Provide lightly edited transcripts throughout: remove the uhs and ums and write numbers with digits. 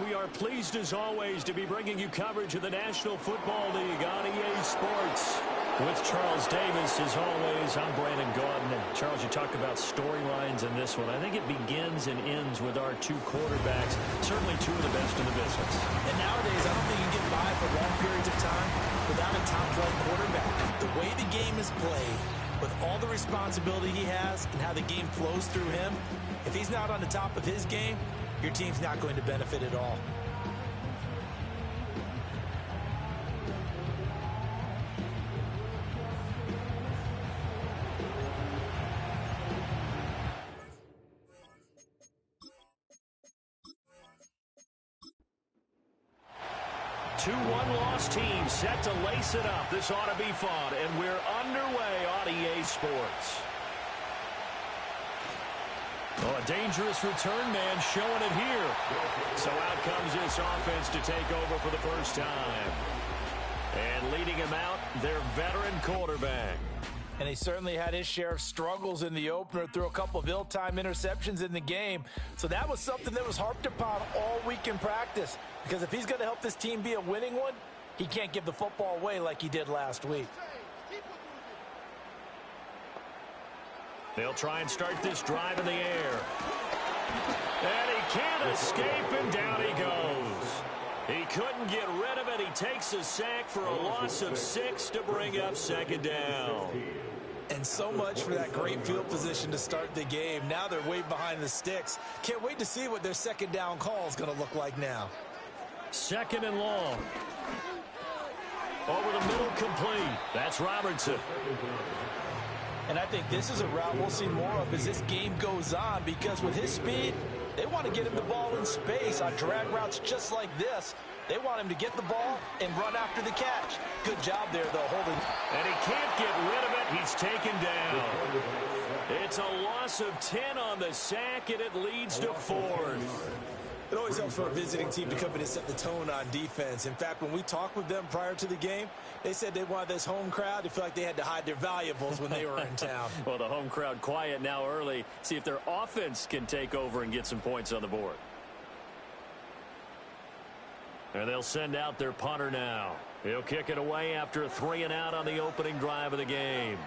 We are pleased as always to be bringing you coverage of the National Football League on EA Sports. With Charles Davis, as always, I'm Brandon Gaudin. And Charles, you talked about storylines in this one. I think it begins and ends with our two quarterbacks, certainly two of the best in the business. And nowadays, I don't think you can get by for long periods of time without a top-flight quarterback. The way the game is played, with all the responsibility he has and how the game flows through him, if he's not on the top of his game, your team's not going to benefit at all. Two one-loss teams set to lace it up. This ought to be fun, and we're underway on EA Sports. Oh, a dangerous return man showing it here. So out comes this offense to take over for the first time. And leading him out, their veteran quarterback. And he certainly had his share of struggles in the opener, threw a couple of ill-timed interceptions in the game. So that was something that was harped upon all week in practice. Because if he's going to help this team be a winning one, he can't give the football away like he did last week. They'll try and start this drive in the air. And he can't escape, and down he goes. He couldn't get rid of it. He takes a sack for a loss of 6 to bring up second down. And so much for that great field position to start the game. Now they're way behind the sticks. Can't wait to see what their second down call is going to look like now. Second and long. Over the middle, complete. That's Robertson. And I think this is a route we'll see more of as this game goes on, because with his speed, they want to get him the ball in space on drag routes just like this. They want him to get the ball and run after the catch. Good job there, though, holding. And he can't get rid of it. He's taken down. It's a loss of 10 on the sack, and it leads to 4th. It always helps for a visiting team to come in and set the tone on defense. In fact, when we talked with them prior to the game, they said they wanted this home crowd to feel like they had to hide their valuables when they were in town. Well, the home crowd quiet now early. See if their offense can take over and get some points on the board. And they'll send out their punter now. He'll kick it away after a 3-and-out on the opening drive of the game.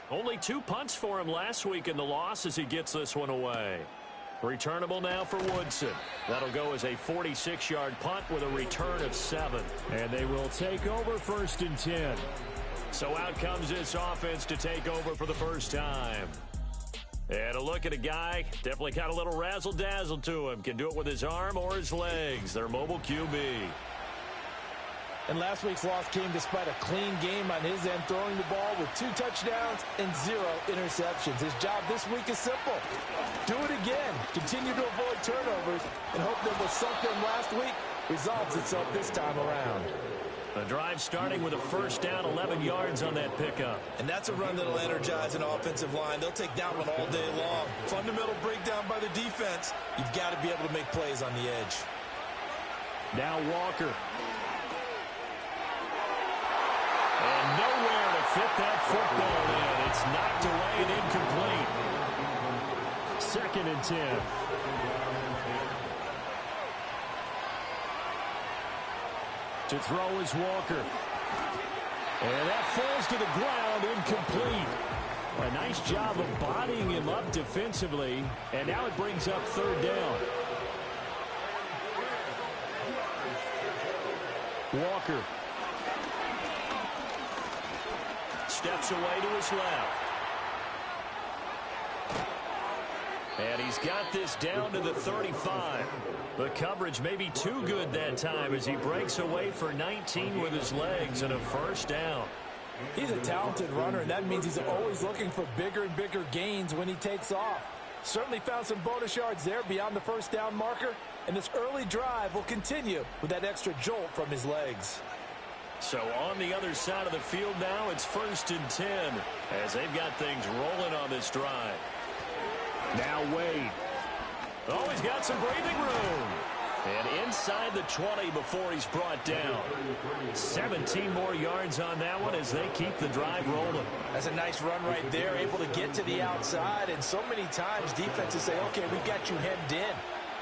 Only 2 punts for him last week in the loss as he gets this one away. Returnable now for Woodson. That'll go as a 46-yard punt with a return of 7. And they will take over 1st and 10. So out comes this offense to take over for the first time. And a look at a guy, definitely got a little razzle-dazzle to him. Can do it with his arm or his legs. Their mobile QB. And last week's loss came despite a clean game on his end, throwing the ball with 2 touchdowns and 0 interceptions. His job this week is simple. Do it again. Continue to avoid turnovers and hope that what sunk them last week resolves itself this time around. The drive starting with a first down, 11 yards on that pickup. And that's a run that'll energize an offensive line. They'll take that one all day long. Fundamental breakdown by the defense. You've got to be able to make plays on the edge. Now Walker. And nowhere to fit that football in. It's knocked away and incomplete. 2nd and 10. To throw is Walker. And that falls to the ground, incomplete. A nice job of bodying him up defensively. And now it brings up 3rd down. Walker. Steps away to his left. And he's got this down to the 35. The coverage may be too good that time as he breaks away for 19 with his legs and a first down. He's a talented runner, and that means he's always looking for bigger and bigger gains when he takes off. Certainly found some bonus yards there beyond the first down marker, and this early drive will continue with that extra jolt from his legs. So on the other side of the field now, it's 1st and 10 as they've got things rolling on this drive. Now Wade. Oh, he's got some breathing room. And inside the 20 before he's brought down. 17 more yards on that one as they keep the drive rolling. That's a nice run right there, able to get to the outside. And so many times defenses say, okay, we got you hemmed in.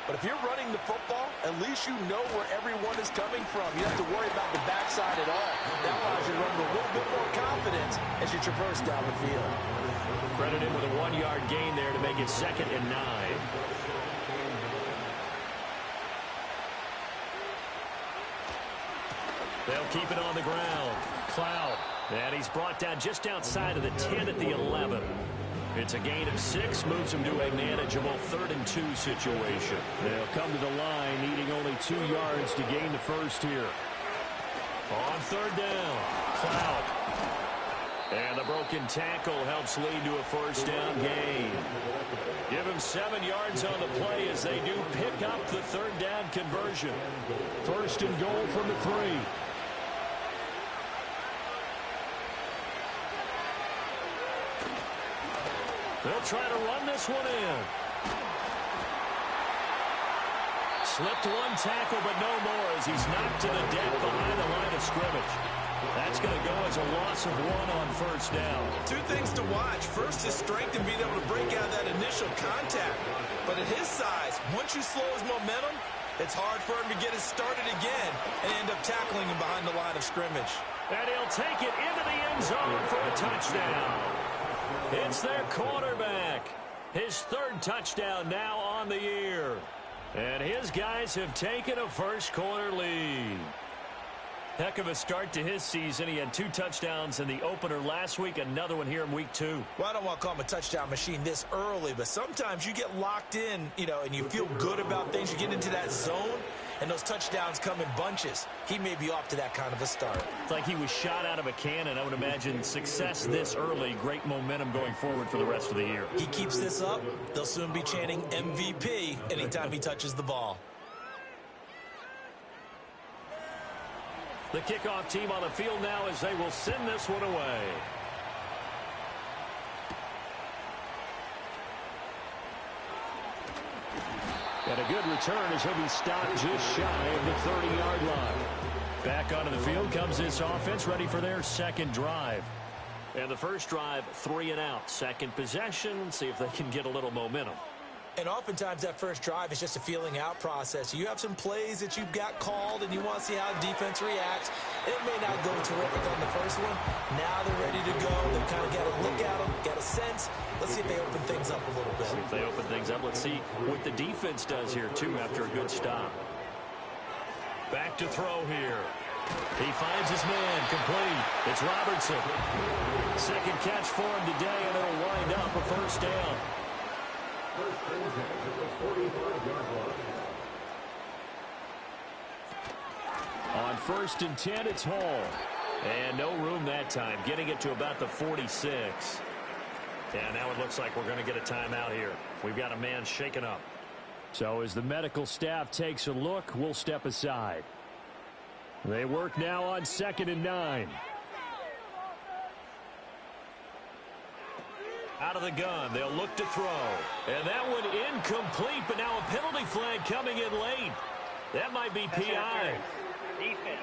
But if you're running the football, at least you know where everyone is coming from. You don't have to worry about the backside at all. That allows you to run with a little bit more confidence as you traverse down the field. Credit him with a 1-yard gain there to make it 2nd and 9. They'll keep it on the ground. Cloud. And he's brought down just outside of the 10 at the 11. It's a gain of 6, moves him to a manageable 3rd and 2 situation. They'll come to the line, needing only 2 yards to gain the first here. On 3rd down, Cloud. And the broken tackle helps lead to a 1st down gain. Give him 7 yards on the play as they do pick up the 3rd down conversion. 1st and goal from the 3. They'll try to run this one in. Slipped one tackle, but no more as he's knocked to the deck behind the line of scrimmage. That's going to go as a loss of 1 on 1st down. 2 things to watch. First, his strength in being able to break out that initial contact. But at his size, once you slow his momentum, it's hard for him to get it started again and end up tackling him behind the line of scrimmage. And he'll take it into the end zone for a touchdown. It's their quarterback. His 3rd touchdown now on the year. And his guys have taken a first-quarter lead. Heck of a start to his season. He had 2 touchdowns in the opener last week, another one here in week 2. Well, I don't want to call him a touchdown machine this early, but sometimes you get locked in, and you feel good about things. You get into that zone, and those touchdowns come in bunches. He may be off to that kind of a start. It's like he was shot out of a cannon. I would imagine success this early, great momentum going forward for the rest of the year. He keeps this up, they'll soon be chanting MVP anytime he touches the ball. The kickoff team on the field now as they will send this one away. And a good return as he'll be stopped just shy of the 30-yard line. Back onto the field comes this offense, ready for their 2nd drive. And the first drive, 3 and out. 2nd possession, see if they can get a little momentum. And oftentimes that first drive is just a feeling out process. You have some plays that you've got called and you want to see how the defense reacts. It may not go terrific on the first one. Now they're ready to go. They've kind of got a look at them, got a sense. Let's see if they open things up a little bit. See if they open things up. Let's see what the defense does here, too, after a good stop. Back to throw here. He finds his man, complete. It's Robertson. 2nd catch for him today, and it'll wind up a 1st down. On 1st and 10, it's Hall. And no room that time, getting it to about the 46. And now it looks like we're going to get a timeout here. We've got a man shaken up. So as the medical staff takes a look, we'll step aside. They work now on 2nd and 9. Out of the gun, they'll look to throw. And that one incomplete, but now a penalty flag coming in late. That might be PI. Defense.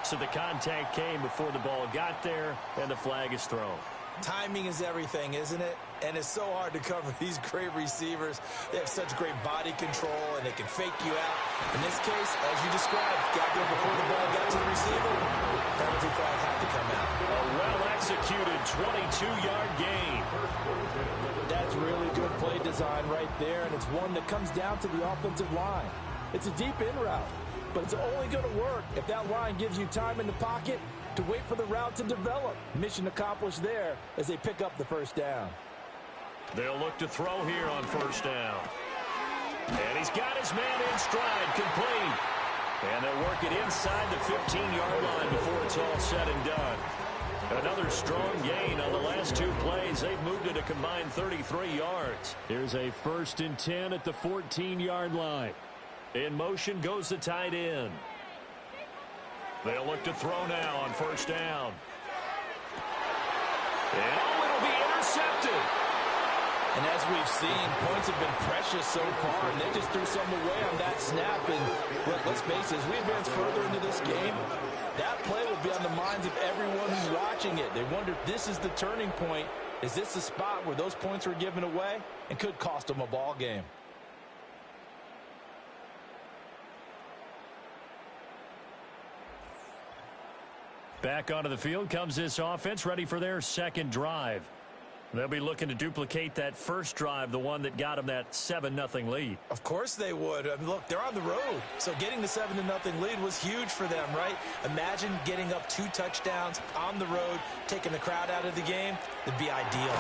So the contact came before the ball got there, and the flag is thrown. Timing is everything, isn't it? And it's so hard to cover these great receivers. They have such great body control, and they can fake you out. In this case, as you described, got there before the ball got to the receiver. Penalty flag had to come out. A well-executed 22-yard gain. That's really good play design right there, and it's one that comes down to the offensive line. It's a deep in route, but it's only going to work if that line gives you time in the pocket to wait for the route to develop. Mission accomplished there as they pick up the 1st down. They'll look to throw here on 1st down. And he's got his man in stride, complete. And they'll work it inside the 15-yard line before it's all said and done. Another strong gain on the last 2 plays. They've moved it a combined 33 yards. Here's a 1st and 10 at the 14-yard line. In motion goes the tight end. They'll look to throw now on 1st down. And it'll be intercepted. And as we've seen, points have been precious so far, and they just threw some away on that snap. And let's face it, as we advance further into this game, that play will be on the minds of everyone who's watching it. They wonder if this is the turning point Is this the spot where those points were given away and could cost them a ball game? Back onto the field comes this offense, ready for their second drive. They'll be looking to duplicate that first drive, the one that got them that 7-0 lead. Of course they would. I mean, look, they're on the road, so getting the 7-0 lead was huge for them, right? Imagine getting up 2 touchdowns on the road, taking the crowd out of the game. It'd be ideal.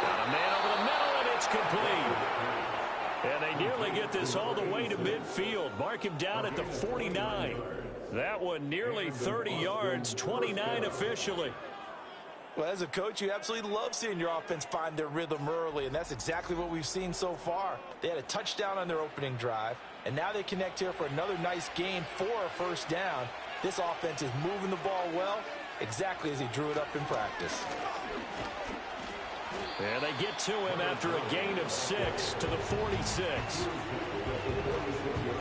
Got a man over the middle, and it's complete. And they nearly get this all the way to midfield. Mark him down at the 49. That one nearly 30 yards, 29 officially. Well, as a coach, you absolutely love seeing your offense find their rhythm early, and that's exactly what we've seen so far. They had a touchdown on their opening drive, and now they connect here for another nice gain for a first down. This offense is moving the ball well, exactly as he drew it up in practice. And they get to him after a gain of 6 to the 46.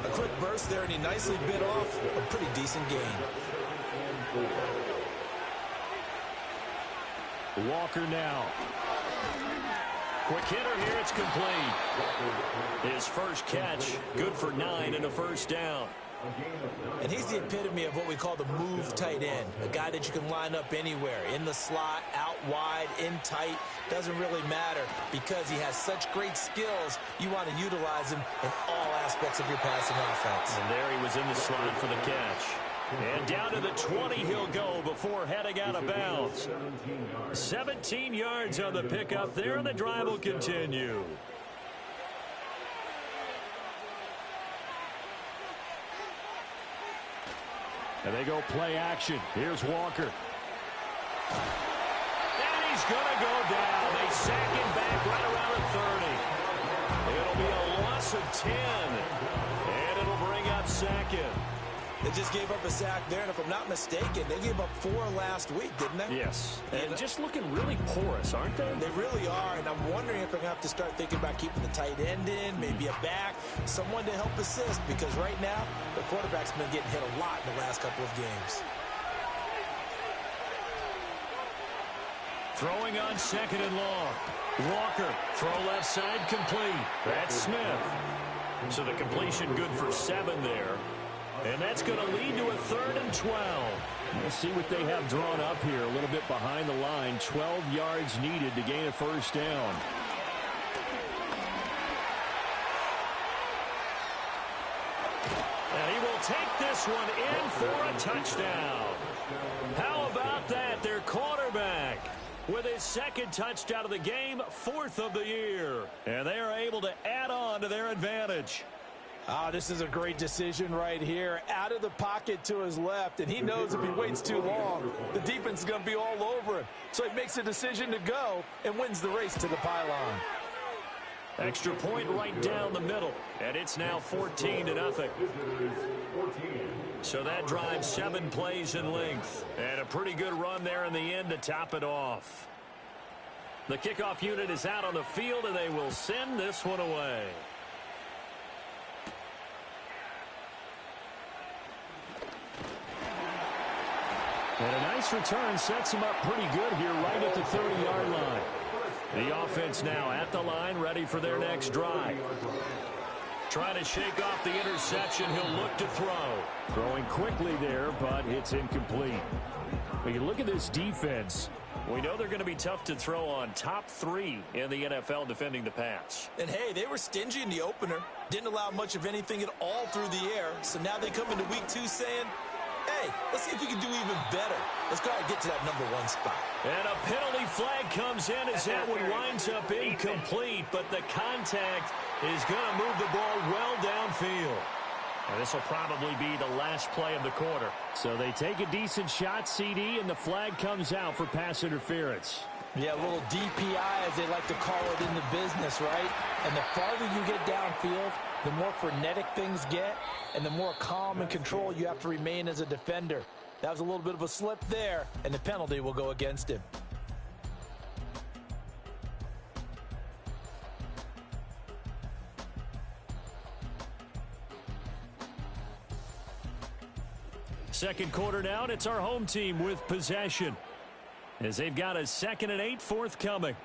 A quick burst there, and he nicely bit off a pretty decent gain. Walker now. Quick hitter here, it's complete. His first catch, good for 9 and a first down. And he's the epitome of what we call the move tight end. A guy that you can line up anywhere, in the slot, out wide, in tight. Doesn't really matter because he has such great skills. You want to utilize him in all aspects of your passing offense. And there he was in the slot for the catch. And down to the 20 he'll go before heading out of bounds. 17 yards on the pickup there, and the drive will continue. And they go play action. Here's Walker. And he's going to go down. They sack him back right around the 30. It'll be a loss of 10. And it'll bring up second. They just gave up a sack there, and if I'm not mistaken, they gave up 4 last week, didn't they? Yes. And just looking really porous, aren't they? They really are, and I'm wondering if they're going to have to start thinking about keeping the tight end in, maybe a back, someone to help assist, because right now, the quarterback's been getting hit a lot in the last couple of games. Throwing on second and long. Walker, throw left side, complete. That's Smith. So the completion good for 7 there. And that's going to lead to a 3rd and 12. We'll see what they have drawn up here a little bit behind the line. 12 yards needed to gain a first down. And he will take this one in for a touchdown. How about that? Their quarterback with his 2nd touchdown of the game, 4th of the year. And they are able to add on to their advantage. Oh, this is a great decision right here. Out of the pocket to his left, and he knows if he waits too long, the defense is going to be all over him. So he makes a decision to go and wins the race to the pylon. Extra point right down the middle, and it's now 14-0. So that drives 7 plays in length, and a pretty good run there in the end to top it off. The kickoff unit is out on the field, and they will send this one away. And a nice return sets him up pretty good here right at the 30-yard line. The offense now at the line, ready for their next drive. Trying to shake off the interception. He'll look to throw. Throwing quickly there, but it's incomplete. When you look at this defense, we know they're going to be tough to throw on. Top 3 in the NFL defending the pass. And, hey, they were stingy in the opener. Didn't allow much of anything at all through the air. So now they come into week 2 saying, hey, let's see if we can do even better. Let's go ahead and get to that #1 spot. And a penalty flag comes in as that one winds up incomplete, but the contact is going to move the ball well downfield. And this will probably be the last play of the quarter. So they take a decent shot, CD, and the flag comes out for pass interference. Yeah, a little DPI, as they like to call it in the business, right? And the farther you get downfield, the more frenetic things get, and the more calm and control you have to remain as a defender. That was a little bit of a slip there, and the penalty will go against him. Second quarter down, it's our home team with possession. as they've got a 2nd and 8 forthcoming.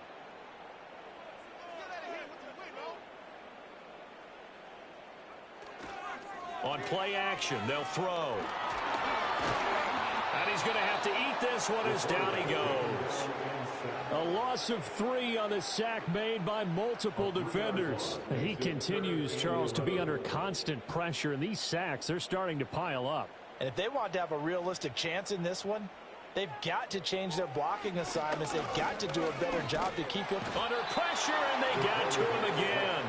On play action, they'll throw. And he's going to have to eat this one as down he goes. A loss of 3 on the sack made by multiple defenders. He continues, Charles, to be under constant pressure, and these sacks, they're starting to pile up. And if they want to have a realistic chance in this one, they've got to change their blocking assignments. They've got to do a better job to keep him under pressure, and they got to him again.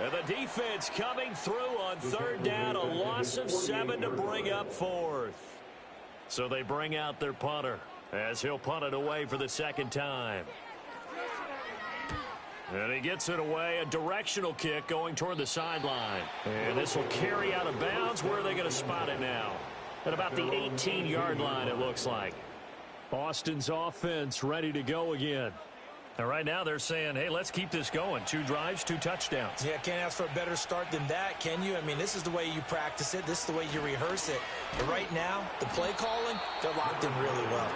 And the defense coming through on 3rd down, a loss of 7 to bring up 4th. So they bring out their punter as he'll punt it away for the 2nd time. And he gets it away, a directional kick going toward the sideline. And this will carry out of bounds. Where are they going to spot it now? At about the 18-yard line, it looks like. Boston's offense ready to go again. And right now they're saying, hey, let's keep this going. 2 drives, 2 touchdowns. Yeah, can't ask for a better start than that, can you? I mean, this is the way you practice it. This is the way you rehearse it. But right now, the play calling, they're locked in really well.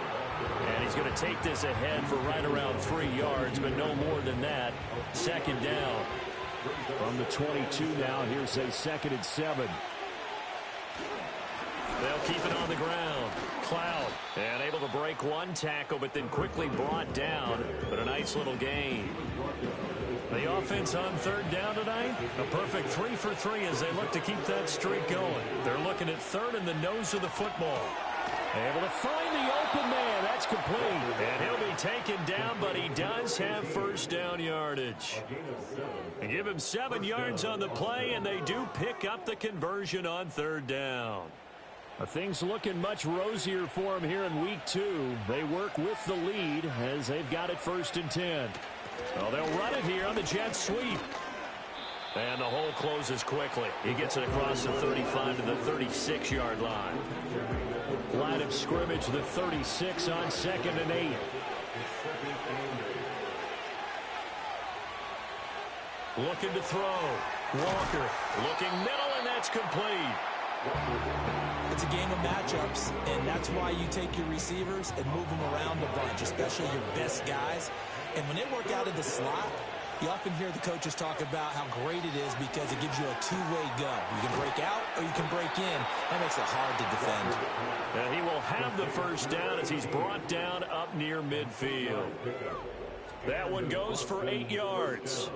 And he's going to take this ahead for right around 3 yards, but no more than that. 2nd down. From the 22 now, here's a 2nd and 7. They'll keep it on the ground. Cloud, and able to break 1 tackle, but then quickly brought down. But a nice little gain. The offense on 3rd down tonight, a perfect 3 for 3 as they look to keep that streak going. They're looking at 3rd in the nose of the football. Able to find the open man. That's complete. And he'll be taken down, but he does have 1st down yardage. They give him 7 yards on the play, and they do pick up the conversion on 3rd down. Things looking much rosier for him here in week 2. They work with the lead as they've got it 1st and 10. Well, they'll run it here on the jet sweep. And the hole closes quickly. He gets it across the 35 to the 36-yard line. Line of scrimmage, the 36 on 2nd and 8. Looking to throw. Walker looking middle, and that's complete. It's a game of matchups, and that's why you take your receivers and move them around a bunch, especially your best guys. And when they work out of the slot, you often hear the coaches talk about how great it is because it gives you a two-way go. You can break out or you can break in. That makes it hard to defend. And he will have the 1st down as he's brought down up near midfield. That one goes for 8 yards.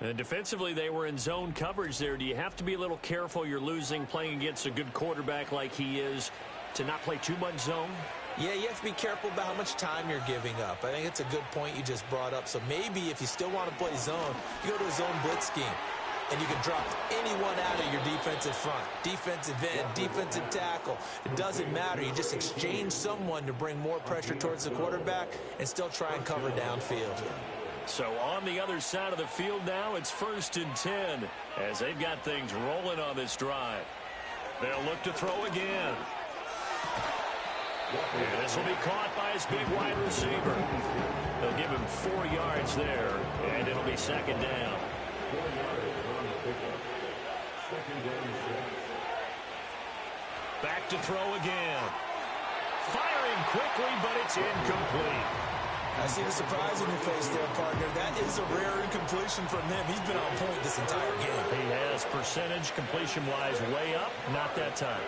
And defensively, they were in zone coverage there. Do you have to be a little careful? You're losing, playing against a good quarterback like he is, to not play too much zone? Yeah, you have to be careful about how much time you're giving up. I think it's a good point you just brought up. So maybe if you still want to play zone, you go to a zone blitz scheme. And you can drop anyone out of your defensive front. Defensive end, defensive tackle. It doesn't matter. You just exchange someone to bring more pressure towards the quarterback and still try and cover downfield. So on the other side of the field now, it's 1st and 10 as they've got things rolling on this drive. They'll look to throw again. And this will be caught by his big wide receiver. They'll give him 4 yards there, and it'll be 2nd down. Back to throw again. Firing quickly, but it's incomplete. I see the surprise in your face there, partner. That is a rare incompletion from him. He's been on point this entire game. He has percentage completion-wise way up, not that time.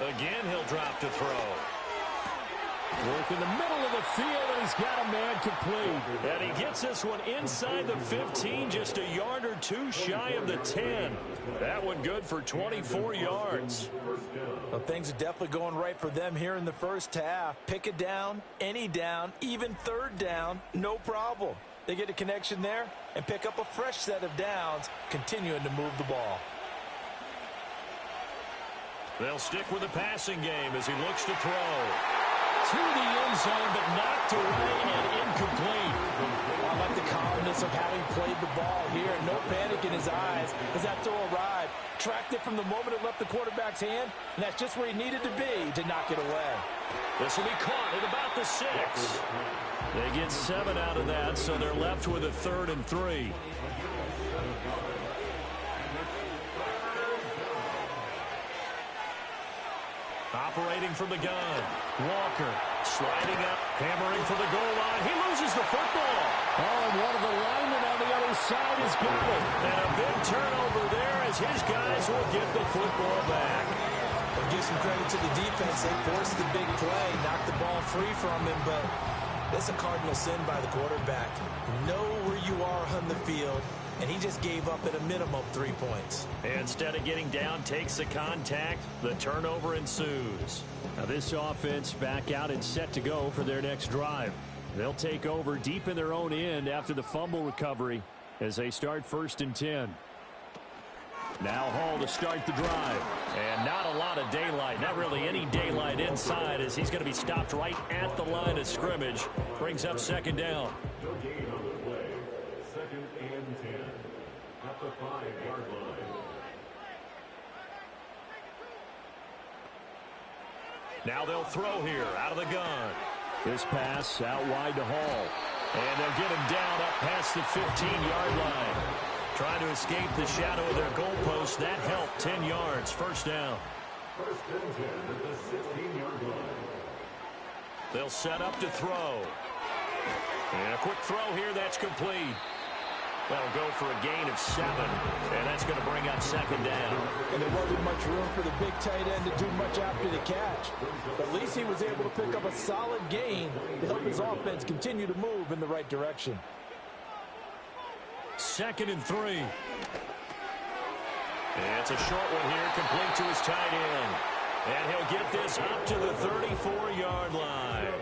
Again, he'll drop to throw. Work in the middle of the field, and he's got a man complete. And he gets this one inside the 15, just a yard or 2 shy of the 10. That one good for 24 yards. Well, things are definitely going right for them here in the first half. Pick a down, any down, even 3rd down, no problem. They get a connection there and pick up a fresh set of downs, continuing to move the ball. They'll stick with the passing game as he looks to throw. To the end zone, but knocked away and incomplete. I like the calmness of having played the ball here. No panic in his eyes as that throw arrived. Tracked it from the moment it left the quarterback's hand, and that's just where he needed to be to knock it away. This will be caught at about the 6. They get 7 out of that, so they're left with a 3rd and 3. Operating from the gun. Walker sliding up, hammering for the goal line. He loses the football. Oh, and one of the linemen on the other side has got it. And a big turnover there as his guys will get the football back. I'll give some credit to the defense. They forced the big play, knocked the ball free from him, but that's a cardinal sin by the quarterback. Know where you are on the field, and he just gave up at a minimum 3 points. Instead of getting down, takes the contact. The turnover ensues. Now this offense back out and set to go for their next drive. They'll take over deep in their own end after the fumble recovery as they start 1st and 10. Now Hall to start the drive. And not a lot of daylight, not really any daylight inside as he's going to be stopped right at the line of scrimmage. Brings up 2nd down. No gain on the play. 2nd and 10 at the 5-yard line. Now they'll throw here out of the gun. This pass out wide to Hall. And they'll get him down up past the 15-yard line. Trying to escape the shadow of their goalpost. That helped. 10 yards. 1st down. 1st and 10 at the 16-yard line. They'll set up to throw. And a quick throw here. That's complete. That'll go for a gain of 7. And that's going to bring up 2nd down. And there wasn't much room for the big tight end to do much after the catch. But at least he was able to pick up a solid gain to help his offense continue to move in the right direction. 2nd and 3. And it's a short one here, complete to his tight end. And he'll get this up to the 34-yard line.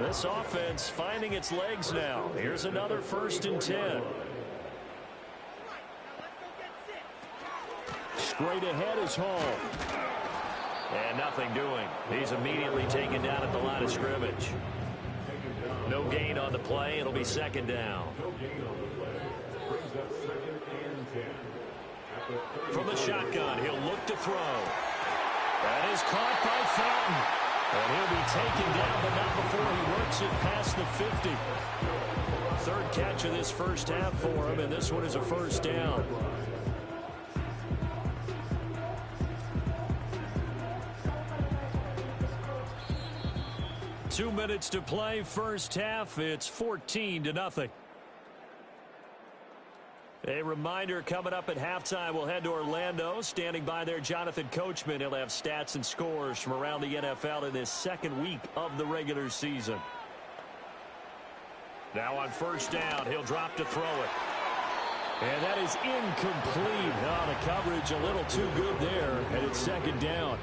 This offense finding its legs now. Here's another 1st and 10. Straight ahead is Hall. And nothing doing. He's immediately taken down at the line of scrimmage. No gain on the play. It'll be 2nd down. From the shotgun, he'll look to throw. That is caught by Fountain. And he'll be taken down, but not before he works it past the 50. 3rd catch of this 1st half for him, and this one is a 1st down. Two minutes to play, 1st half. It's 14-0. A reminder coming up at halftime, we'll head to Orlando. Standing by there, Jonathan Coachman. He'll have stats and scores from around the NFL in this 2nd week of the regular season. Now on 1st down, he'll drop to throw it. And that is incomplete. Oh, the coverage a little too good there, and it's 2nd down.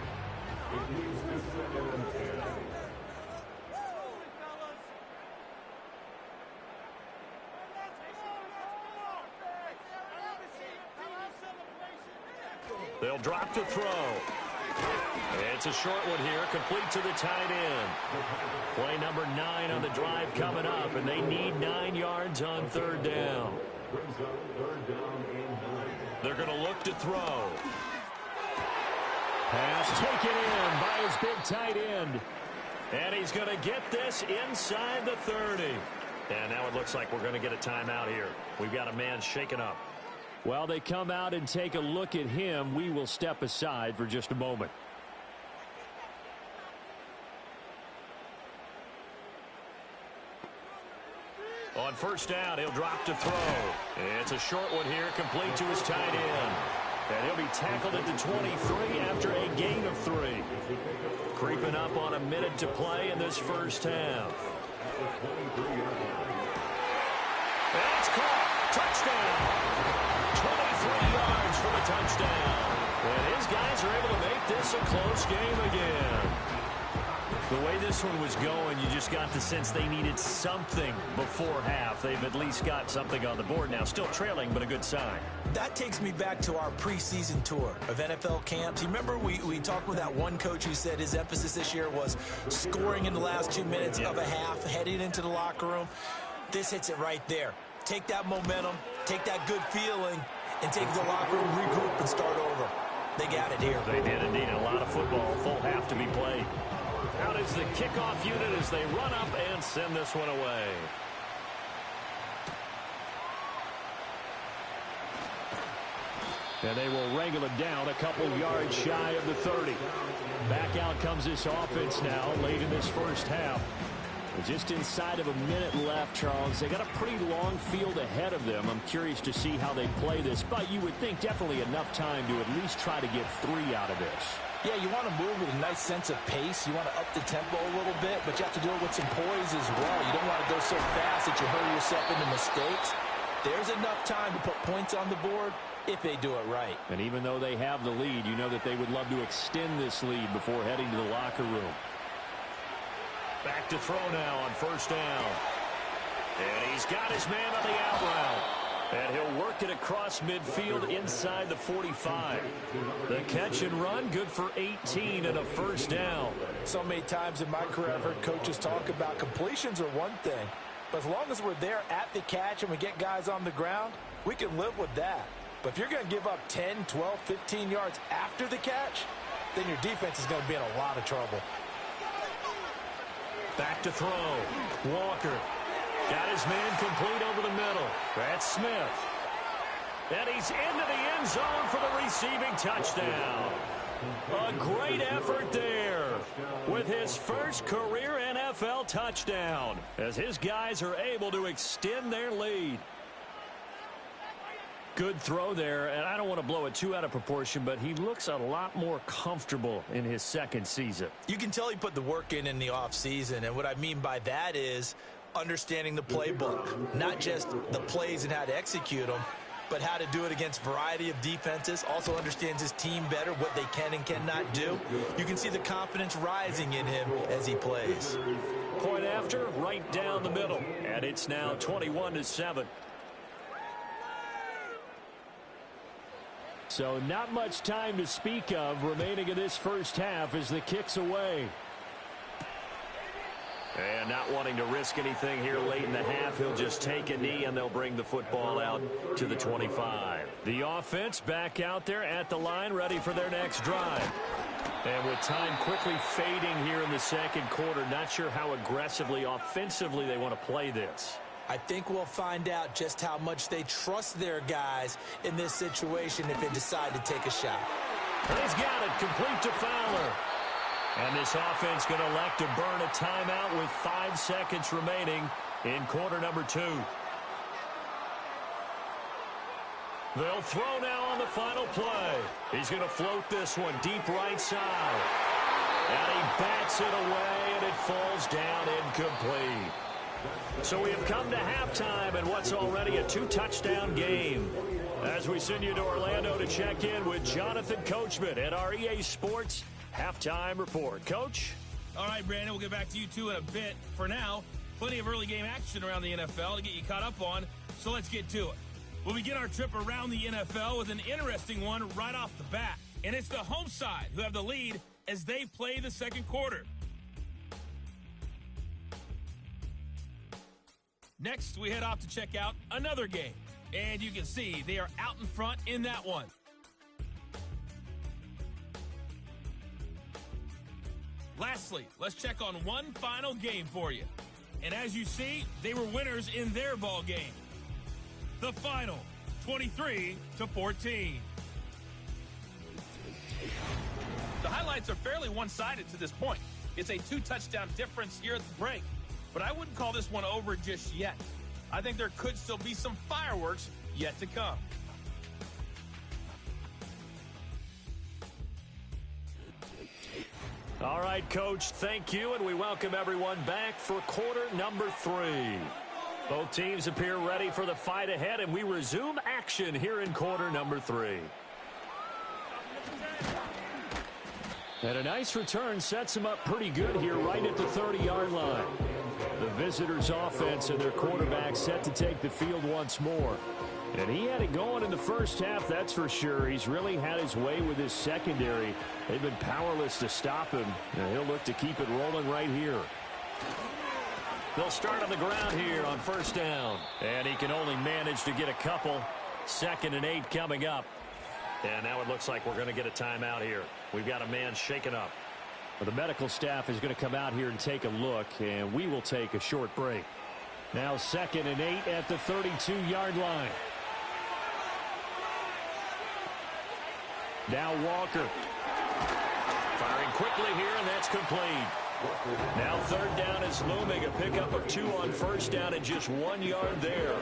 They'll drop to throw. It's a short one here, complete to the tight end. Play number 9 on the drive coming up, and they need 9 yards on 3rd down. They're going to look to throw. Pass taken in by his big tight end. And he's going to get this inside the 30. And now it looks like we're going to get a timeout here. We've got a man shaken up. While they come out and take a look at him, we will step aside for just a moment. On 1st down, he'll drop to throw. It's a short one here, complete to his tight end. And he'll be tackled at the 23 after a gain of 3. Creeping up on a minute to play in this 1st half. That's caught. Touchdown. 23 yards for the touchdown. And his guys are able to make this a close game again. The way this one was going, you just got the sense they needed something before half. They've at least got something on the board now. Still trailing, but a good sign. That takes me back to our preseason tour of NFL camps. You remember we talked with that one coach who said his emphasis this year was scoring in the last 2 minutes of a half, heading into the locker room. This hits it right there. Take that momentum, take that good feeling, and take the locker room, regroup, and start over. They got it here. They did indeed. A lot of football, full half to be played. Out is the kickoff unit as they run up and send this one away. And they will wrangle it down a couple yards shy of the 30. Back out comes this offense now late in this first half. Just inside of a minute left, Charles. They got a pretty long field ahead of them. I'm curious to see how they play this, but you would think definitely enough time to at least try to get 3 out of this. Yeah, you want to move with a nice sense of pace. You want to up the tempo a little bit, but you have to do it with some poise as well. You don't want to go so fast that you hurry yourself into mistakes. There's enough time to put points on the board if they do it right. And even though they have the lead, you know that they would love to extend this lead before heading to the locker room. Back to throw now on first down. And he's got his man on the out route. And he'll work it across midfield inside the 45. The catch and run, good for 18 and a first down. So many times in my career, I've heard coaches talk about completions are one thing. But as long as we're there at the catch and we get guys on the ground, we can live with that. But if you're going to give up 10, 12, 15 yards after the catch, then your defense is going to be in a lot of trouble. Back to throw. Walker got his man complete over the middle. That's Smith. And he's into the end zone for the receiving touchdown. A great effort there with his first career NFL touchdown as his guys are able to extend their lead. Good throw there, and I don't want to blow it too out of proportion, but he looks a lot more comfortable in his second season. You can tell he put the work in the offseason, and what I mean by that is understanding the playbook, not just the plays and how to execute them, but how to do it against a variety of defenses. Also understands his team better, what they can and cannot do. You can see the confidence rising in him as he plays. Point after, right down the middle, and it's now 21-7. So not much time to speak of remaining in this first half as the kick's away. And not wanting to risk anything here late in the half, he'll just take a knee and they'll bring the football out to the 25. The offense back out there at the line, ready for their next drive. And with time quickly fading here in the second quarter, not sure how aggressively, offensively they want to play this. I think we'll find out just how much they trust their guys in this situation if they decide to take a shot. And he's got it, complete to Fowler. And this offense going to elect to burn a timeout with 5 seconds remaining in quarter number 2. They'll throw now on the final play. He's going to float this one deep right side. And he bats it away, and it falls down incomplete. So we have come to halftime in what's already a 2-touchdown game. As we send you to Orlando to check in with Jonathan Coachman at our EA Sports Halftime Report. Coach? All right, Brandon, we'll get back to you two in a bit. For now, plenty of early game action around the NFL to get you caught up on, so let's get to it. We'll begin our trip around the NFL with an interesting one right off the bat. And it's the home side who have the lead as they play the second quarter. Next, we head off to check out another game. And you can see they are out in front in that one. Lastly, let's check on one final game for you. And as you see, they were winners in their ball game. The final, 23-14. The highlights are fairly one-sided to this point. It's a 2-touchdown difference here at the break. But I wouldn't call this one over just yet. I think there could still be some fireworks yet to come. All right, Coach, thank you, and we welcome everyone back for quarter number 3. Both teams appear ready for the fight ahead, and we resume action here in quarter number 3. And a nice return sets them up pretty good here right at the 30-yard line. The visitors' offense and their quarterback set to take the field once more. And he had it going in the first half, that's for sure. He's really had his way with his secondary. They've been powerless to stop him, and he'll look to keep it rolling right here. They'll start on the ground here on first down. And he can only manage to get a couple. 2nd and 8 coming up. And now it looks like we're going to get a timeout here. We've got a man shaken up. Well, the medical staff is going to come out here and take a look, and we will take a short break. Now 2nd and 8 at the 32-yard line. Now Walker. Firing quickly here, and that's complete. Now third down is looming. A pickup of 2 on first down and just 1 yard there.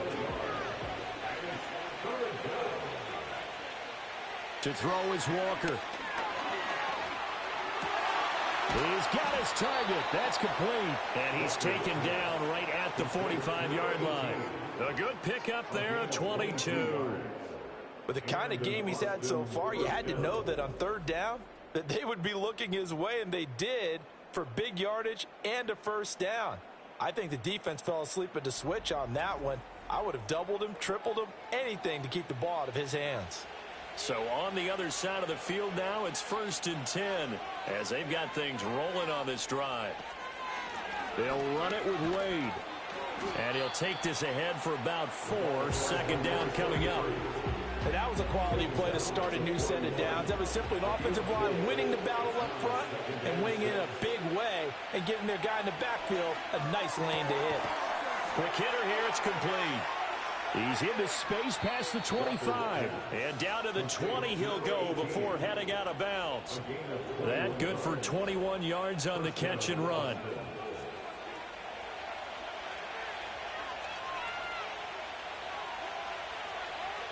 To throw is Walker. He's got his target. That's complete. And he's taken down right at the 45-yard line. A good pickup there of 22. With the kind of game he's had so far, you had to know that on third down that they would be looking his way, and they did, for big yardage and a first down. I think the defense fell asleep at the switch on that one. I would have doubled him, tripled him, anything to keep the ball out of his hands. So on the other side of the field now, it's 1st and 10 as they've got things rolling on this drive. They'll run it with Wade. And he'll take this ahead for about 4. 2nd down coming up. And that was a quality play to start a new set of downs. That was simply an offensive line winning the battle up front and winning in a big way and giving their guy in the backfield a nice lane to hit. Quick hitter here, it's complete. He's into space past the 25. And down to the 20 he'll go before heading out of bounds. That good for 21 yards on the catch and run.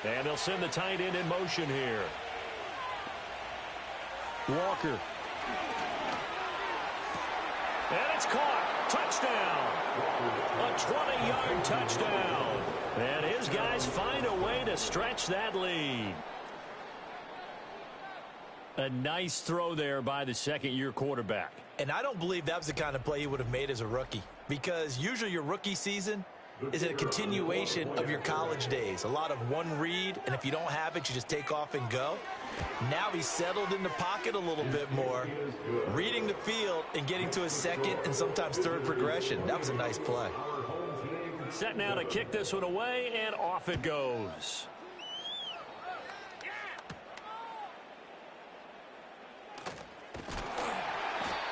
And they'll send the tight end in motion here. Walker. And it's caught. Touchdown. A 20-yard touchdown. And his guys find a way to stretch that lead. A nice throw there by the second-year quarterback. And I don't believe that was the kind of play he would have made as a rookie, because usually your rookie season is a continuation of your college days. A lot of one read, and if you don't have it, you just take off and go. Now he's settled in the pocket a little bit more, reading the field and getting to his second and sometimes third progression. That was a nice play. Set now to kick this one away, and off it goes.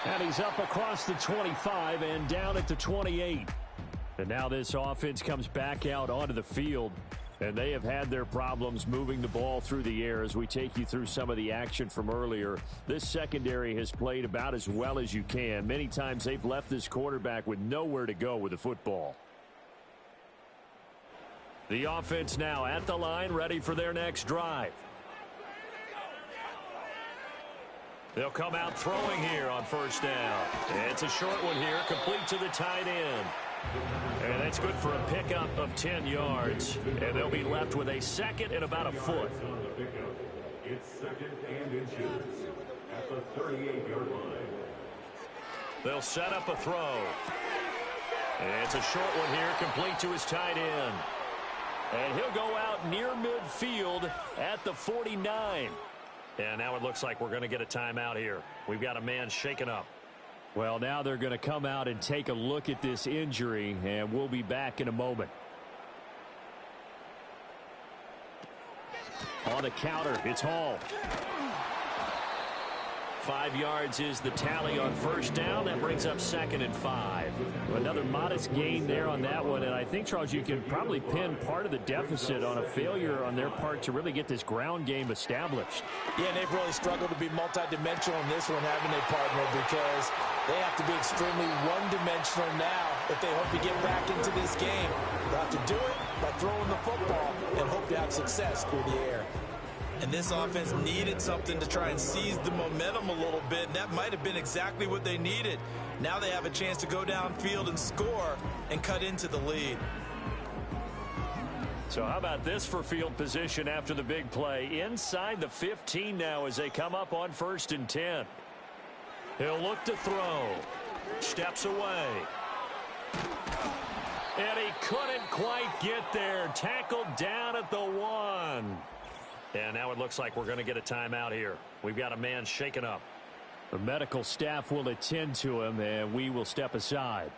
And he's up across the 25 and down at the 28. And now this offense comes back out onto the field, and they have had their problems moving the ball through the air. As we take you through some of the action from earlier, this secondary has played about as well as you can. Many times they've left this quarterback with nowhere to go with the football. The offense now at the line, ready for their next drive. They'll come out throwing here on first down. It's a short one here, complete to the tight end. And that's good for a pickup of 10 yards. And they'll be left with a second and about a foot. It's 2nd and inches at the 38-yard line. They'll set up a throw. And it's a short one here, complete to his tight end. And he'll go out near midfield at the 49. And now it looks like we're going to get a timeout here. We've got a man shaken up. Well, now they're going to come out and take a look at this injury, and we'll be back in a moment. On the counter, it's Hall. 5 yards is the tally on first down. That brings up 2nd and 5. Another modest gain there on that one, and I think, Charles, you can probably pin part of the deficit on a failure on their part to really get this ground game established. Yeah, and they've really struggled to be multidimensional in this one, haven't they, partner? Because they have to be extremely one-dimensional now if they hope to get back into this game. They'll have to do it by throwing the football and hope to have success through the air. And this offense needed something to try and seize the momentum a little bit, and that might have been exactly what they needed. Now they have a chance to go downfield and score and cut into the lead. So how about this for field position after the big play? Inside the 15 now as they come up on 1st and 10. He'll look to throw. Steps away. And he couldn't quite get there. Tackled down at the 1. And now it looks like we're going to get a timeout here. We've got a man shaken up. The medical staff will attend to him, and we will step aside.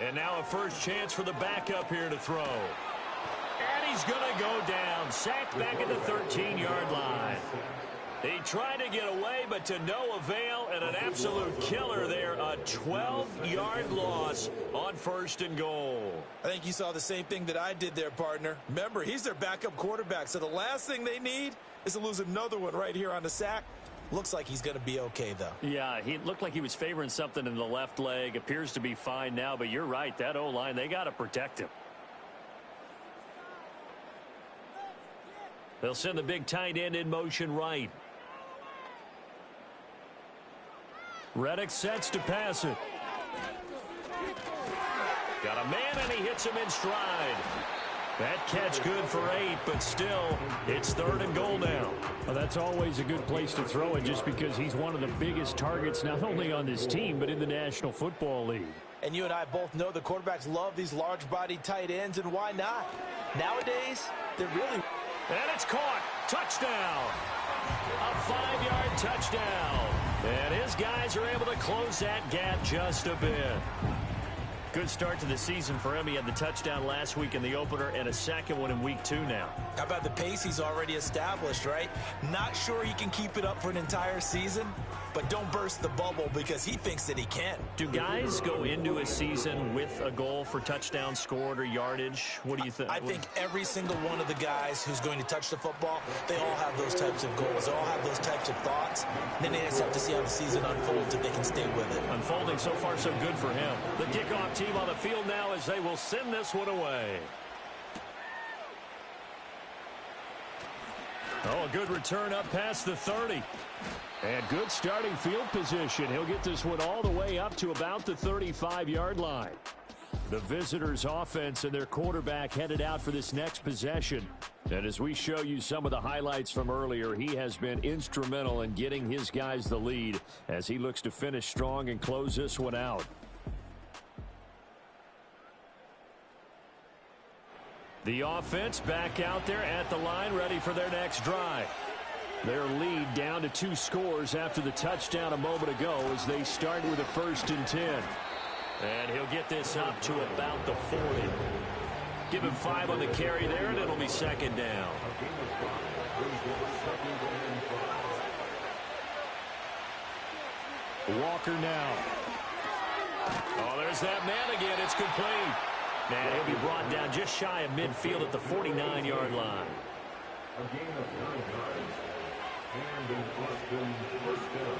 And now a first chance for the backup here to throw. And he's going to go down. Sacked back at the 13-yard line. He tried to get away, but to no avail, and an absolute killer there. A 12-yard loss on 1st and goal. I think you saw the same thing that I did there, partner. Remember, he's their backup quarterback, so the last thing they need is to lose another one right here on the sack. Looks like he's going to be okay, though. Yeah, he looked like he was favoring something in the left leg. Appears to be fine now, but you're right. That O-line, they got to protect him. They'll send the big tight end in motion right. Reddick sets to pass it. Got a man, and he hits him in stride. That catch good for 8, but still, it's 3rd and goal now. Well, that's always a good place to throw it just because he's one of the biggest targets not only on this team but in the National Football League. And you and I both know the quarterbacks love these large-bodied tight ends, and why not? Nowadays, they're really... And it's caught. Touchdown. A 5-yard touchdown. And his guys are able to close that gap just a bit. Good start to the season for him. He had the touchdown last week in the opener and a second one in week 2 now. How about the pace he's already established, right? Not sure he can keep it up for an entire season, but don't burst the bubble because he thinks that he can. Do guys go into a season with a goal for touchdowns scored or yardage? What do you think? I think every single one of the guys who's going to touch the football, they all have those types of goals. They all have those types of thoughts. Then they just have to see how the season unfolds if they can stay with it. Unfolding so far so good for him. The kickoff team on the field now as they will send this one away. Oh, a good return up past the 30. And good starting field position. He'll get this one all the way up to about the 35-yard line. The visitors' offense and their quarterback headed out for this next possession. And as we show you some of the highlights from earlier, he has been instrumental in getting his guys the lead as he looks to finish strong and close this one out. The offense back out there at the line, ready for their next drive. Their lead down to 2 scores after the touchdown a moment ago as they start with a 1st and 10. And he'll get this up to about the 40. Give him 5 on the carry there, and it'll be 2nd down. Walker now. Oh, there's that man again. It's complete. And he'll be brought down just shy of midfield at the 49-yard line. A gain of 9 yards. And in Austin, 1st down.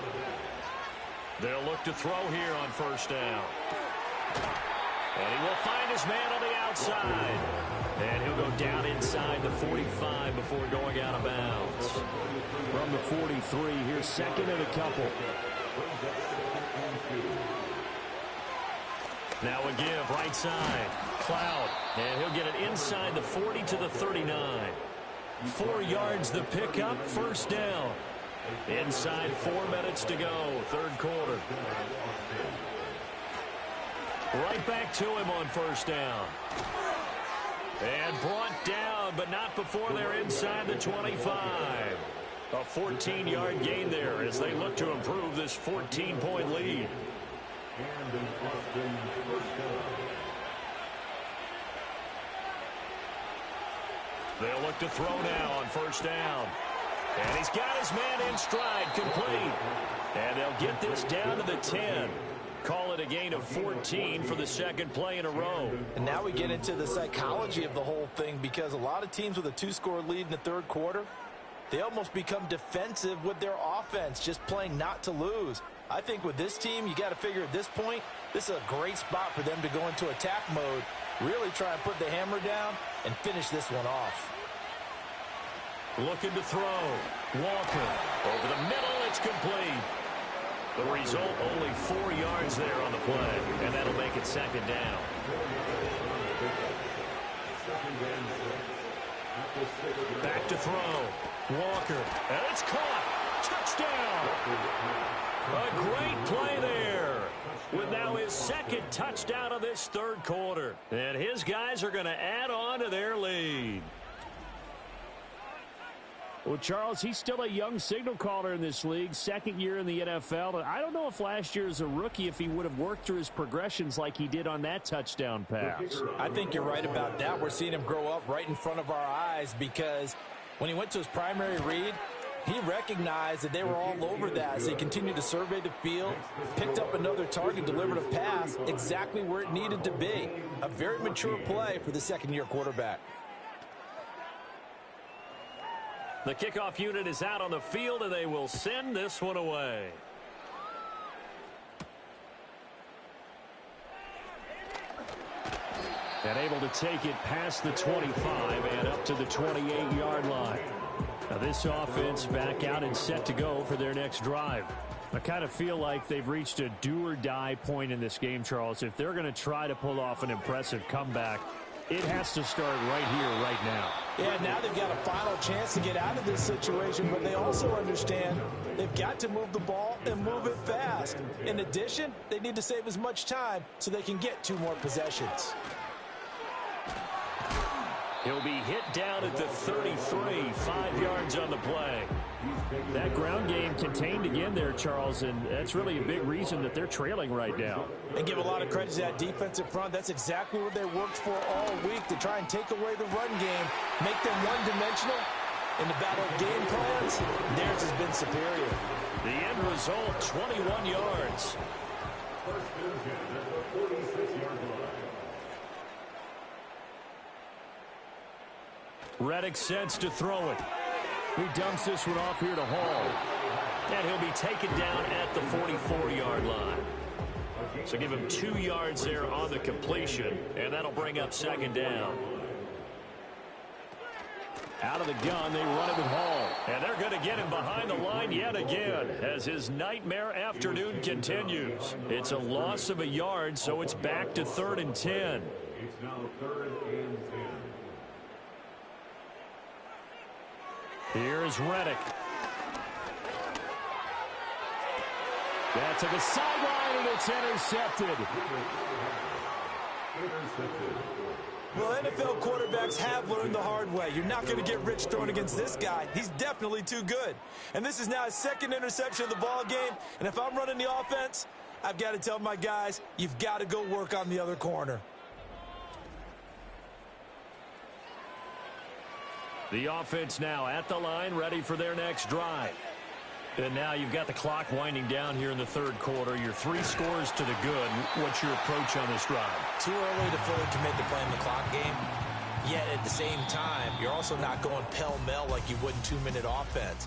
They'll look to throw here on 1st down. And he will find his man on the outside. And he'll go down inside the 45 before going out of bounds. From the 43, here's 2nd and a couple. Now a give, right side. Cloud. And he'll get it inside the 40 to the 39. 4 yards the pickup, 1st down. Inside 4 minutes to go, 3rd quarter. Right back to him on 1st down. And brought down, but not before they're inside the 25. A 14-yard gain there as they look to improve this 14-point lead. And in Austin, 1st down. They'll look to throw now on 1st down. And he's got his man in stride, complete. And they'll get this down to the 10. Call it a gain of 14 for the 2nd play in a row. And now we get into the psychology of the whole thing because a lot of teams with a 2-score lead in the 3rd quarter, they almost become defensive with their offense, just playing not to lose. I think with this team, you got to figure at this point, this is a great spot for them to go into attack mode, really try and put the hammer down and finish this one off. Looking to throw. Walker. Over the middle, it's complete. The result, only 4 yards there on the play, and that'll make it 2nd down. Back to throw. Walker. And it's caught. Touchdown. A great play there. With now his 2nd touchdown of this 3rd quarter. And his guys are going to add on to their lead. Well, Charles, he's still a young signal caller in this league, 2nd year in the NFL. I don't know if last year as a rookie, if he would have worked through his progressions like he did on that touchdown pass. I think you're right about that. We're seeing him grow up right in front of our eyes because when he went to his primary read, He recognized that they were all over that as they continued to survey the field, picked up another target, delivered a pass exactly where it needed to be. A very mature play for the second-year quarterback. The kickoff unit is out on the field, and they will send this one away. And able to take it past the 25 and up to the 28-yard line. Now this offense back out and set to go for their next drive. I kind of feel like they've reached a do-or-die point in this game, Charles. If they're going to try to pull off an impressive comeback, it has to start right here, right now. Yeah, now they've got a final chance to get out of this situation, but they also understand they've got to move the ball and move it fast. In addition, they need to save as much time so they can get 2 more possessions. He'll be hit down at the 33, 5 yards on the play. That ground game contained again there, Charles, and that's really a big reason that they're trailing right now. And give a lot of credit to that defensive front. That's exactly what they worked for all week, to try and take away the run game, make them one-dimensional. In the battle of game plans, theirs has been superior. The end result, 21 yards. First and 10 at the 46-yard line. Reddick sets to throw it. He dumps this one off here to Hall. And he'll be taken down at the 44-yard line. So give him 2 yards there on the completion, and that'll bring up second down. Out of the gun, they run it with Hall. And they're going to get him behind the line yet again as his nightmare afternoon continues. It's a loss of a yard, so it's back to 3rd and 10. It's now 3rd and 10. Here's Reddick. That to the sideline, and it's intercepted. Well, NFL quarterbacks have learned the hard way. You're not going to get rich throwing against this guy. He's definitely too good. And this is now his 2nd interception of the ball game. And if I'm running the offense, I've got to tell my guys, you've got to go work on the other corner. The offense now at the line, ready for their next drive. And now you've got the clock winding down here in the 3rd quarter. You're 3 scores to the good. What's your approach on this drive? Too early to fully commit to playing the clock game. Yet at the same time, you're also not going pell-mell like you would in 2-minute offense.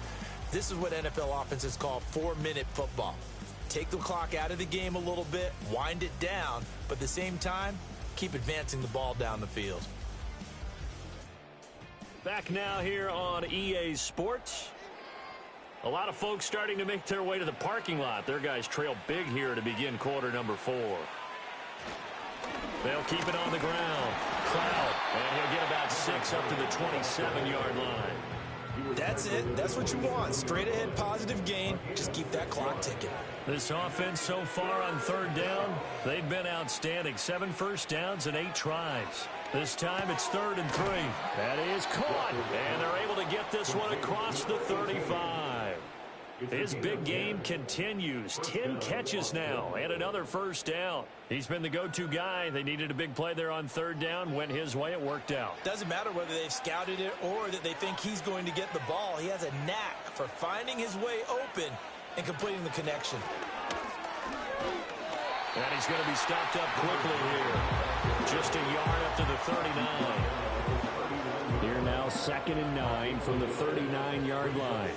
This is what NFL offenses call 4-minute football. Take the clock out of the game a little bit, wind it down, but at the same time, keep advancing the ball down the field. Back now here on EA Sports. A lot of folks starting to make their way to the parking lot. Their guys trail big here to begin quarter number 4. They'll keep it on the ground. Cloud, and he'll get about 6 up to the 27-yard line. That's it. That's what you want. Straight ahead positive gain. Just keep that clock ticking. This offense so far on 3rd down, they've been outstanding. 7 first downs and 8 tries. This time it's 3rd and 3. That is caught. And they're able to get this one across the 35. His big game continues. 10 catches now and another first down. He's been the go-to guy. They needed a big play there on 3rd down. Went his way. It worked out. Doesn't matter whether they've scouted it or that they think he's going to get the ball. He has a knack for finding his way open and completing the connection. And he's going to be stopped up quickly here. Just a yard up to the 39. Here now 2nd and 9 from the 39-yard line.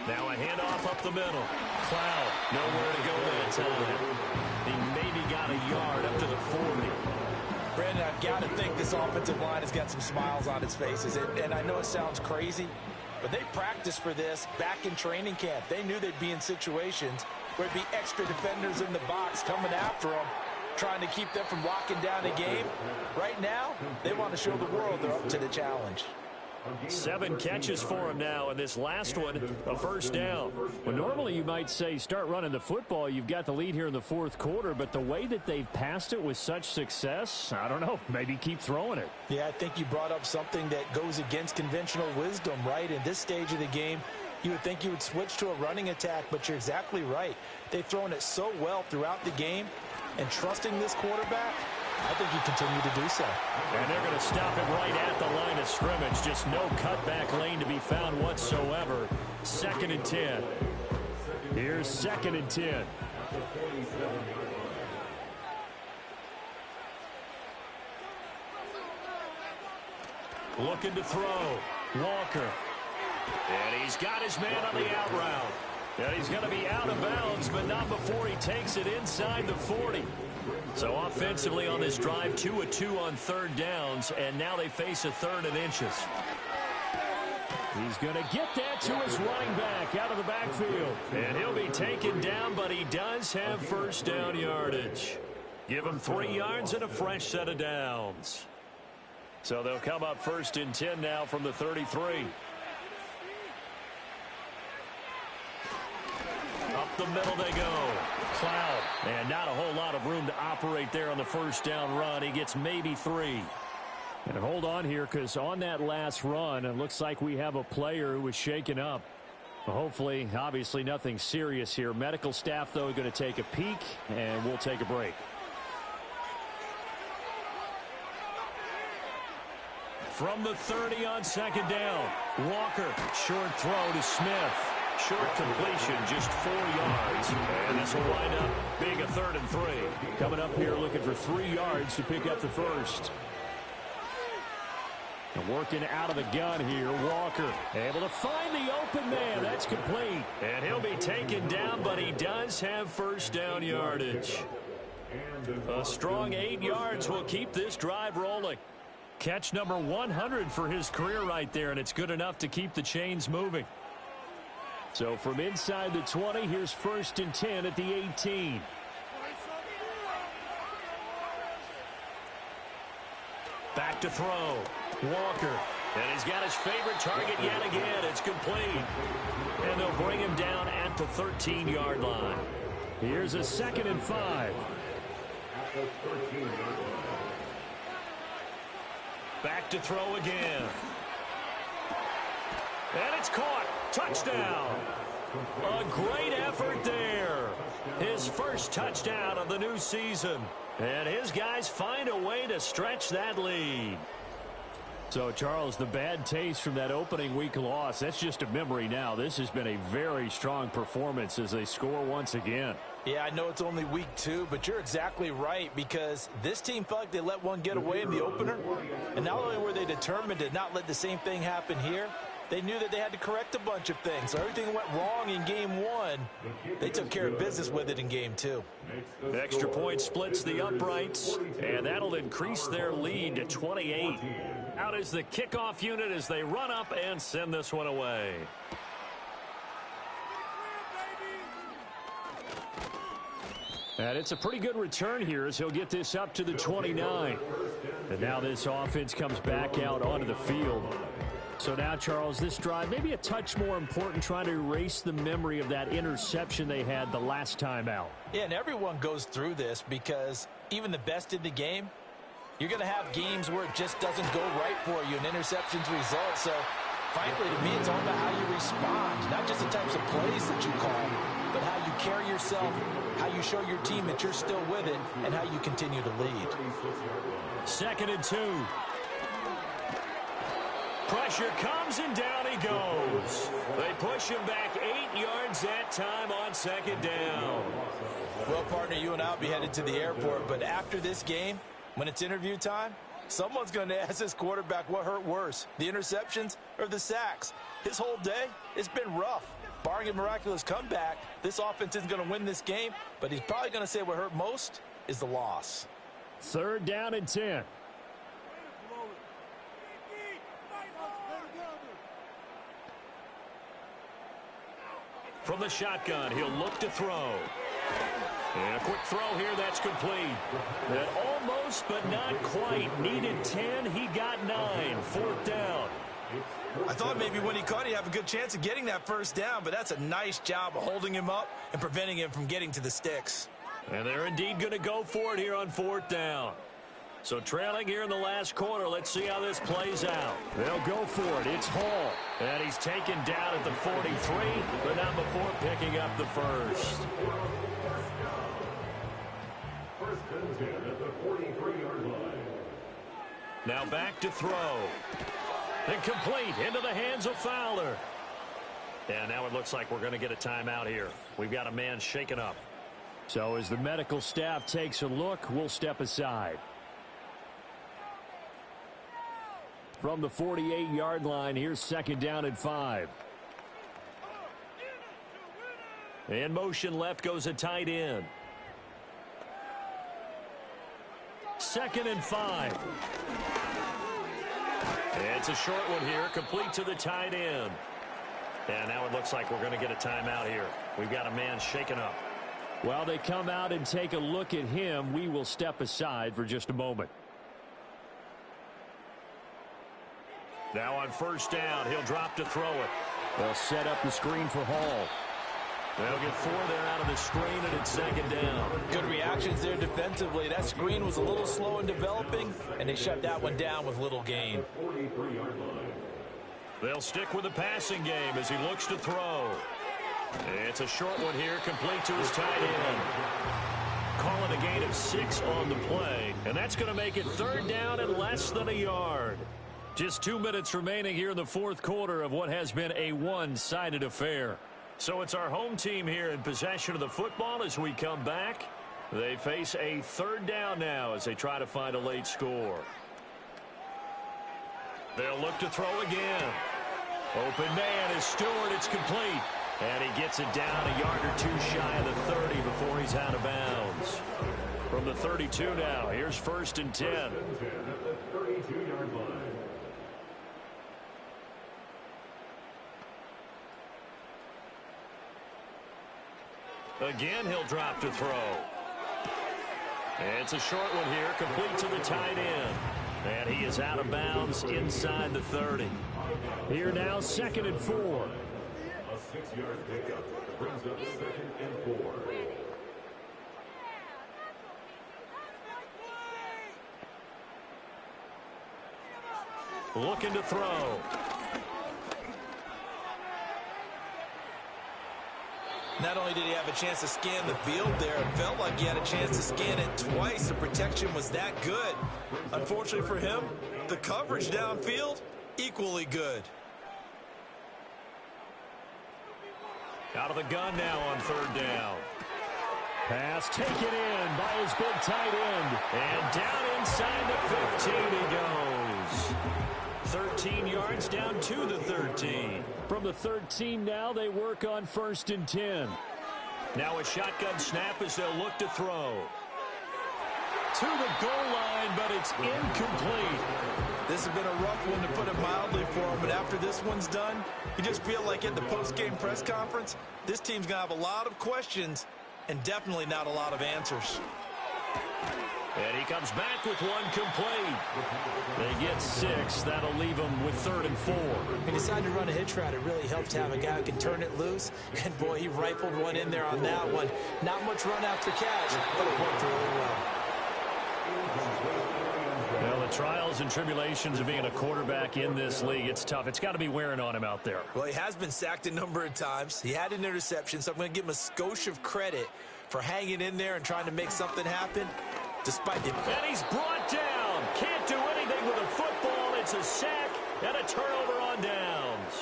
Now a handoff up the middle. Cloud, nowhere to go that time. He maybe got a yard up to the 40. Brandon, I've got to think this offensive line has got some smiles on its faces. And I know it sounds crazy, but they practiced for this back in training camp. They knew they'd be in situations where it'd be extra defenders in the box coming after them, trying to keep them from locking down a game. Right now, they want to show the world they're up to the challenge. 7 catches for him now, and this last one, a first down. Well, normally you might say start running the football. You've got the lead here in the 4th quarter, but the way that they've passed it with such success, I don't know, maybe keep throwing it. Yeah, I think you brought up something that goes against conventional wisdom, right? In this stage of the game, you would think you would switch to a running attack, but you're exactly right. They've thrown it so well throughout the game, and trusting this quarterback, I think he continued to do so. And they're going to stop it right at the line of scrimmage. Just no cutback lane to be found whatsoever. 2nd and 10. Here's 2nd and 10. Looking to throw. Walker. And he's got his man on the out route. And he's going to be out of bounds, but not before he takes it inside the 40. So offensively on this drive, 2 of 2 on 3rd downs, and now they face a 3rd and inches. He's going to get that to his running back out of the backfield. And he'll be taken down, but he does have 1st down yardage. Give him 3 yards and a fresh set of downs. So they'll come up 1st and 10 now from the 33. Up the middle they go. Cloud. And not a whole lot of room to operate there on the 1st down run. He gets maybe 3. And hold on here, because on that last run, it looks like we have a player who was shaken up. Hopefully, obviously nothing serious here. Medical staff, though, going to take a peek, and we'll take a break. From the 30 on 2nd down. Walker. Short throw to Smith. Short completion, just 4 yards. And this will wind up being a 3rd and 3. Coming up here looking for 3 yards to pick up the 1st. And working out of the gun here, Walker. Able to find the open man. That's complete. And he'll be taken down, but he does have 1st down yardage. A strong 8 yards will keep this drive rolling. Catch number 100 for his career right there, and it's good enough to keep the chains moving. So from inside the 20, here's 1st and 10 at the 18. Back to throw. Walker. And he's got his favorite target yet again. It's complete. And they'll bring him down at the 13-yard line. Here's a 2nd and 5. Back to throw again. And it's caught. Touchdown. A great effort there. His 1st touchdown of the new season. And his guys find a way to stretch that lead. So, Charles, the bad taste from that opening week loss, that's just a memory now. This has been a very strong performance as they score once again. Yeah, I know it's only week 2, but you're exactly right, because this team felt like they let one get away in the opener. And not only were they determined to not let the same thing happen here, they knew that they had to correct a bunch of things. So everything went wrong in game 1. They took care of business with it in game 2. Extra point splits the uprights, and that'll increase their lead to 28. Out is the kickoff unit as they run up and send this one away. And it's a pretty good return here as he'll get this up to the 29. And now this offense comes back out onto the field. So now, Charles, this drive maybe a touch more important, trying to erase the memory of that interception they had the last time out. Yeah, and everyone goes through this, because even the best in the game, you're going to have games where it just doesn't go right for you, an interception's result. So, frankly, to me, it's all about how you respond, not just the types of plays that you call, but how you carry yourself, how you show your team that you're still with it, and how you continue to lead. 2nd and 2. Pressure comes, and down he goes. They push him back 8 yards that time on 2nd down. Well, partner, you and I will be headed to the airport, but after this game, when it's interview time, someone's going to ask this quarterback what hurt worse, the interceptions or the sacks. His whole day, it's been rough. Barring a miraculous comeback, this offense isn't going to win this game, but he's probably going to say what hurt most is the loss. 3rd down and 10. From the shotgun, he'll look to throw. And a quick throw here, that's complete. That almost, but not quite. Needed 10, he got 9. 4th down. I thought maybe when he caught, he'd have a good chance of getting that 1st down, but that's a nice job of holding him up and preventing him from getting to the sticks. And they're indeed going to go for it here on 4th down. So trailing here in the last quarter, let's see how this plays out. They'll go for it. It's Hall. And he's taken down at the 43, but not before picking up the 1st. 1st and 10 at the 43-yard Now back to throw. Incomplete into the hands of Fowler. And now it looks like we're going to get a timeout here. We've got a man shaken up. So as the medical staff takes a look, we'll step aside. From the 48-yard line, here's second down and 5. In motion left goes a tight end. Second and 5. It's a short one here, complete to the tight end. And now it looks like we're going to get a timeout here. We've got a man shaken up. While they come out and take a look at him, we will step aside for just a moment. Now on first down, he'll drop to throw it. They'll set up the screen for Hall. They'll get 4 there out of the screen, and it's second down. Good reactions there defensively. That screen was a little slow in developing, and they shut that one down with little gain. They'll stick with the passing game as he looks to throw. It's a short one here, complete to his tight end. Calling a gain of 6 on the play, and that's going to make it third down and less than a yard. Just 2 minutes remaining here in the fourth quarter of what has been a one-sided affair. So it's our home team here in possession of the football as we come back. They face a third down now as they try to find a late score. They'll look to throw again. Open man is Stewart. It's complete. And he gets it down a yard or 2 shy of the 30 before he's out of bounds. From the 32 now, here's first and 10. 32-yard line. Again, he'll drop to throw. It's a short one here, complete to the tight end. And he is out of bounds inside the 30. Here now, second and 4. A 6-yard pickup brings up second and 4. Looking to throw. Not only did he have a chance to scan the field there, it felt like he had a chance to scan it twice. The protection was that good. Unfortunately for him, the coverage downfield, equally good. Out of the gun now on third down. Pass taken in by his big tight end. And down inside the 15 he goes. 13 yards down to the 13. From the 13 now, they work on first and 10. Now a shotgun snap as they'll look to throw. To the goal line, but it's incomplete. This has been a rough one, to put it mildly, for him. But after this one's done, you just feel like at the post-game press conference, this team's going to have a lot of questions and definitely not a lot of answers. And he comes back with one complete. They get 6. That'll leave them with third and 4. He decided to run a hitch route. It really helps to have a guy who can turn it loose. And, boy, he rifled one in there on that one. Not much run after catch, but it worked really well. Well, the trials and tribulations of being a quarterback in this league, it's tough. It's got to be wearing on him out there. Well, he has been sacked a number of times. He had an interception, so I'm going to give him a skosh of credit for hanging in there and trying to make something happen. Despite the... And he's brought down. Can't do anything with a football. It's a sack and a turnover on downs.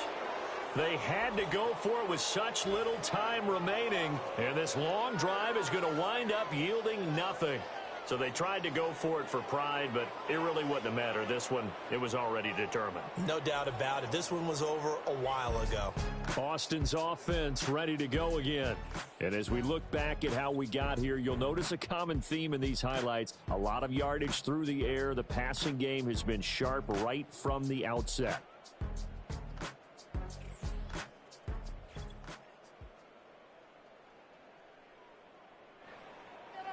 They had to go for it with such little time remaining. And this long drive is going to wind up yielding nothing. So they tried to go for it for pride, but it really wouldn't have mattered. This one, it was already determined. No doubt about it. This one was over a while ago. Austin's offense ready to go again. And as we look back at how we got here, you'll notice a common theme in these highlights. A lot of yardage through the air. The passing game has been sharp right from the outset.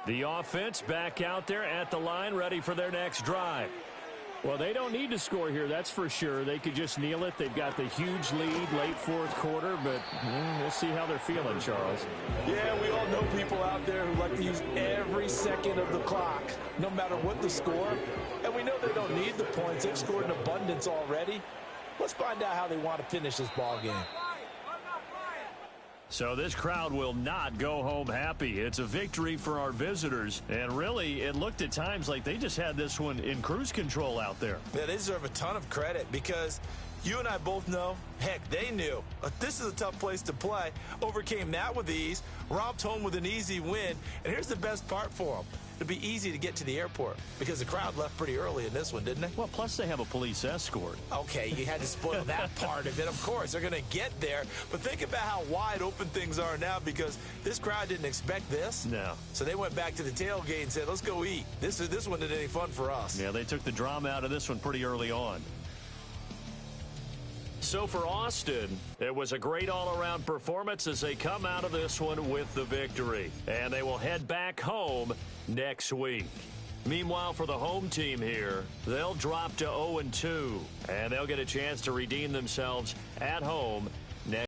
The offense back out there at the line, ready for their next drive. Well, they don't need to score here, that's for sure. They could just kneel it. They've got the huge lead late fourth quarter, but we'll see how they're feeling, Charles. Yeah, we all know people out there who like to use every second of the clock, no matter what the score. And we know they don't need the points. They've scored in abundance already. Let's find out how they want to finish this ball game. So this crowd will not go home happy. It's a victory for our visitors. And really, it looked at times like they just had this one in cruise control out there. Yeah, they deserve a ton of credit because you and I both know, heck, they knew. This is a tough place to play. Overcame that with ease, romped home with an easy win. And here's the best part for them. It'd be easy to get to the airport because the crowd left pretty early in this one, didn't they? Well, plus they have a police escort. Okay, you had to spoil that part of it. Of course, they're going to get there. But think about how wide open things are now because this crowd didn't expect this. No. So they went back to the tailgate and said, let's go eat. This one isn't any fun for us. Yeah, they took the drama out of this one pretty early on. So for Austin, it was a great all-around performance as they come out of this one with the victory. And they will head back home next week. Meanwhile, for the home team here, they'll drop to 0-2. And they'll get a chance to redeem themselves at home